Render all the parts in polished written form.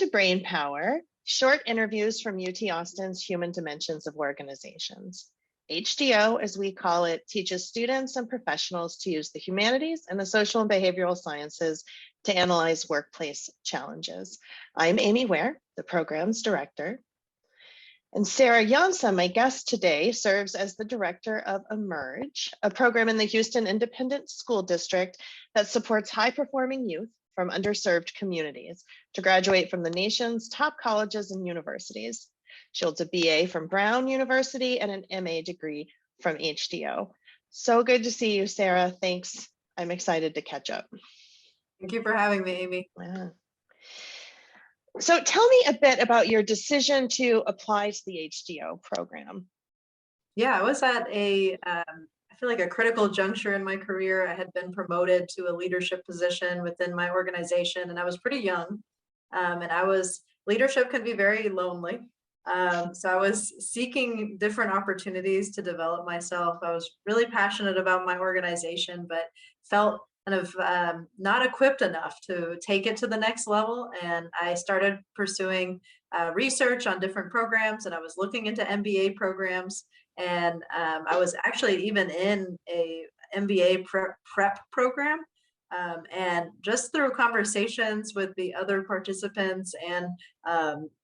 to Brain Power, short interviews from UT Austin's Human Dimensions of Organizations. HDO, as we call it, teaches students and professionals to use the humanities and the social and behavioral sciences to analyze workplace challenges. I'm Amy Ware, the program's director. And Sara Llansa, my guest today, serves as the director of Emerge, a program in the Houston Independent School District that supports high-performing youth from underserved communities to graduate from the nation's top colleges and universities. She holds a BA from Brown University and an MA degree from HDO. So good to see you, Sara. Thanks. I'm excited to catch up. Thank you for having me, Amy. Yeah. So tell me a bit about your decision to apply to the HDO program. Yeah, I was at I feel like a critical juncture in my career. I had been promoted to a leadership position within my organization, and I was pretty young. Leadership can be very lonely. So I was seeking different opportunities to develop myself. I was really passionate about my organization, but felt kind of not equipped enough to take it to the next level. And I started pursuing research on different programs, and I was looking into MBA programs. And I was actually even in a MBA prep program. And just through conversations with the other participants and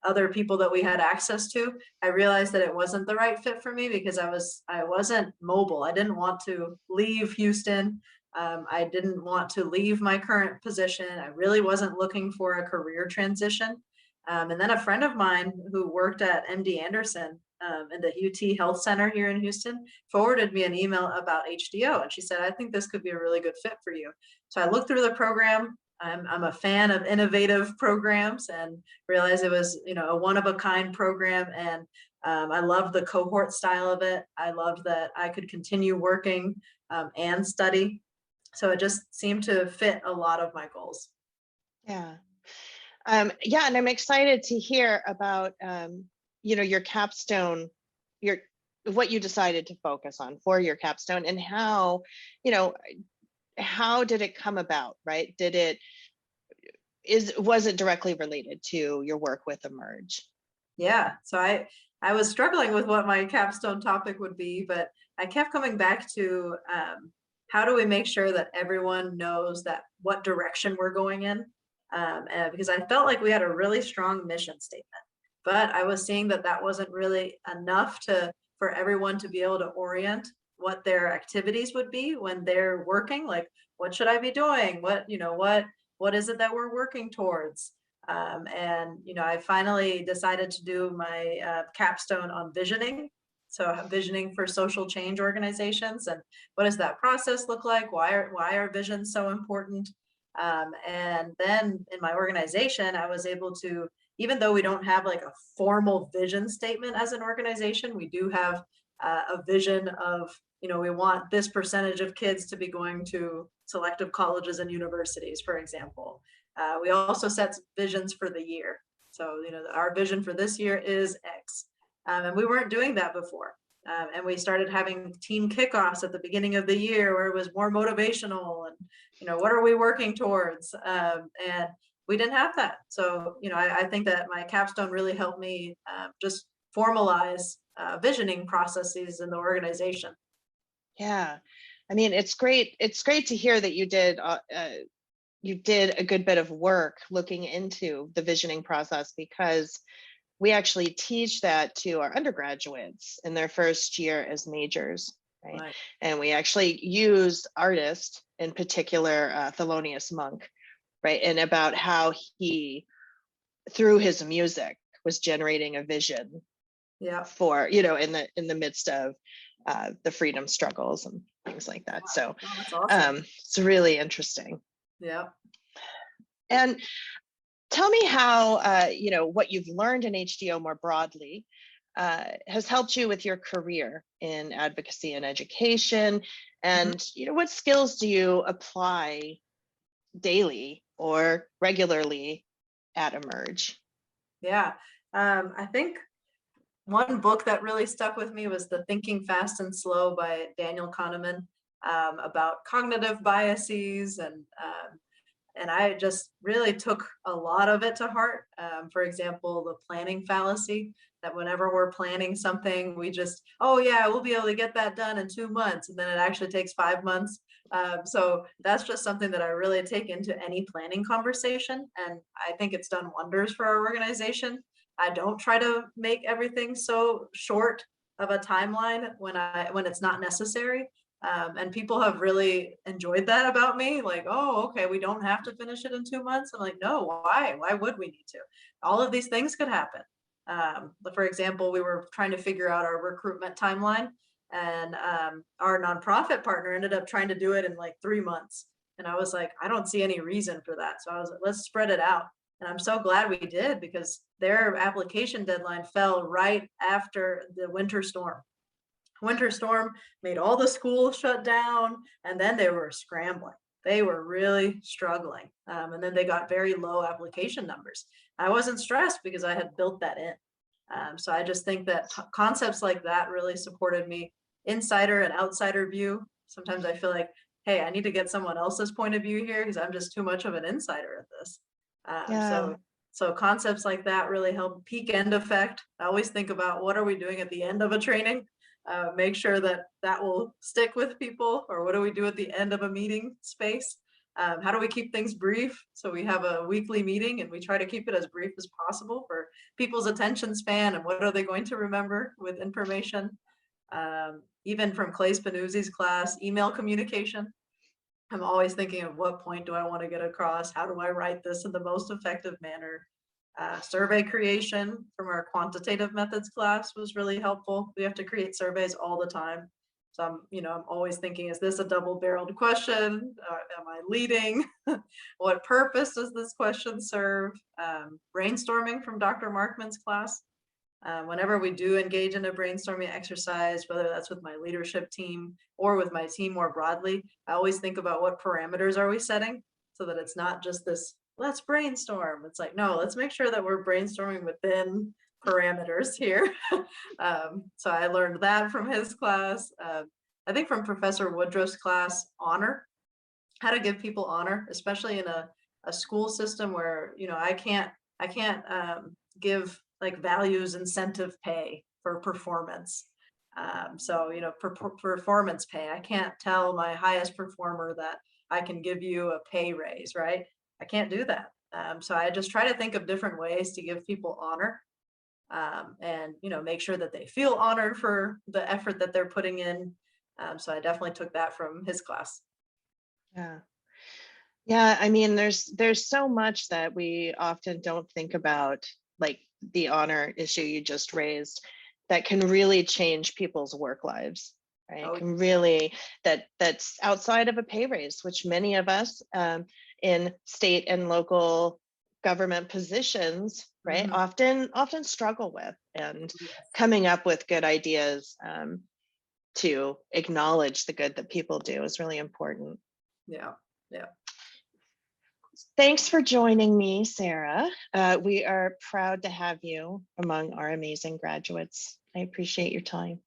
other people that we had access to, I realized that it wasn't the right fit for me because I wasn't mobile. I didn't want to leave Houston. I didn't want to leave my current position. I really wasn't looking for a career transition. And then a friend of mine who worked at MD Anderson in the UT Health Center here in Houston forwarded me an email about HDO. And she said, I think this could be a really good fit for you. So I looked through the program. I'm a fan of innovative programs and realized it was, a one-of-a-kind program. And I loved the cohort style of it. I loved that I could continue working and study. So it just seemed to fit a lot of my goals. Yeah. And I'm excited to hear about, your capstone, what you decided to focus on for your capstone and how did it come about, right? Was it directly related to your work with Emerge? Yeah, so I was struggling with what my capstone topic would be, but I kept coming back to how do we make sure that everyone knows that what direction we're going in? Because I felt like we had a really strong mission statement, but I was seeing that wasn't really enough for everyone to be able to orient what their activities would be when they're working. Like, what should I be doing? What is it that we're working towards? I finally decided to do my capstone on visioning. So visioning for social change organizations, and what does that process look like? Why are visions so important? And then in my organization, I was able to, even though we don't have like a formal vision statement as an organization, we do have a vision of, we want this percentage of kids to be going to selective colleges and universities, for example. We also set visions for the year. So, our vision for this year is X. And we weren't doing that before. And we started having team kickoffs at the beginning of the year where it was more motivational and, what are we working towards? And we didn't have that. So, I think that my capstone really helped me just formalize visioning processes in the organization. Yeah, I mean, it's great. It's great to hear that you did a good bit of work looking into the visioning process, because we actually teach that to our undergraduates in their first year as majors, right? And we actually use artists, in particular Thelonious Monk, right? And about how he, through his music, was generating a vision for, in the midst of the freedom struggles and things like that. So that's awesome. It's really interesting. Yeah. And tell me how, what you've learned in HDO more broadly has helped you with your career in advocacy and education. And, what skills do you apply daily or regularly at Emerge? Yeah, I think one book that really stuck with me was The Thinking Fast and Slow by Daniel Kahneman, about cognitive biases and And I just really took a lot of it to heart. For example, the planning fallacy, that whenever we're planning something, we just, oh yeah, we'll be able to get that done in 2 months. And then it actually takes 5 months. So that's just something that I really take into any planning conversation. And I think it's done wonders for our organization. I don't try to make everything so short of a timeline when it's not necessary. And people have really enjoyed that about me. Like, oh, okay, we don't have to finish it in 2 months. I'm like, no, why? Why would we need to? All of these things could happen. For example, we were trying to figure out our recruitment timeline, and our nonprofit partner ended up trying to do it in like 3 months. And I was like, I don't see any reason for that. So I was like, let's spread it out. And I'm so glad we did, because their application deadline fell right after the winter storm. Winter storm made all the schools shut down, and then they were scrambling. They were really struggling. And then they got very low application numbers. I wasn't stressed because I had built that in. So I just think that concepts like that really supported me. Insider and outsider view. Sometimes I feel like, hey, I need to get someone else's point of view here because I'm just too much of an insider at this. Yeah. So concepts like that really help. Peak end effect. I always think about, what are we doing at the end of a training? Make sure that that will stick with people. Or what do we do at the end of a meeting space? How do we keep things brief? So we have a weekly meeting and we try to keep it as brief as possible for people's attention span, and what are they going to remember with information. Even from Clay Spinuzzi's class, email communication. I'm always thinking of, what point do I want to get across? How do I write this in the most effective manner? Survey creation from our quantitative methods class was really helpful. We have to create surveys all the time. So I'm always thinking, is this a double-barreled question? Am I leading? What purpose does this question serve? Brainstorming from Dr. Markman's class. Whenever we do engage in a brainstorming exercise, whether that's with my leadership team or with my team more broadly, I always think about, what parameters are we setting, so that it's not just this, let's brainstorm. It's like, no, let's make sure that we're brainstorming within parameters here. So I learned that from his class. I think from Professor Woodruff's class, honor, how to give people honor, especially in a school system where, I can't give like values incentive pay for performance. So, performance pay, I can't tell my highest performer that I can give you a pay raise, right? I can't do that. So I just try to think of different ways to give people honor, and, make sure that they feel honored for the effort that they're putting in. So I definitely took that from his class. Yeah. Yeah. I mean, there's so much that we often don't think about, like the honor issue you just raised, that can really change people's work lives, right? Oh, Can really, that's outside of a pay raise, which many of us in state and local government positions, right, mhm. often struggle with, and Yes. coming up with good ideas to acknowledge the good that people do is really important. Yeah. Yeah. Thanks for joining me, Sarah. We are proud to have you among our amazing graduates. I appreciate your time.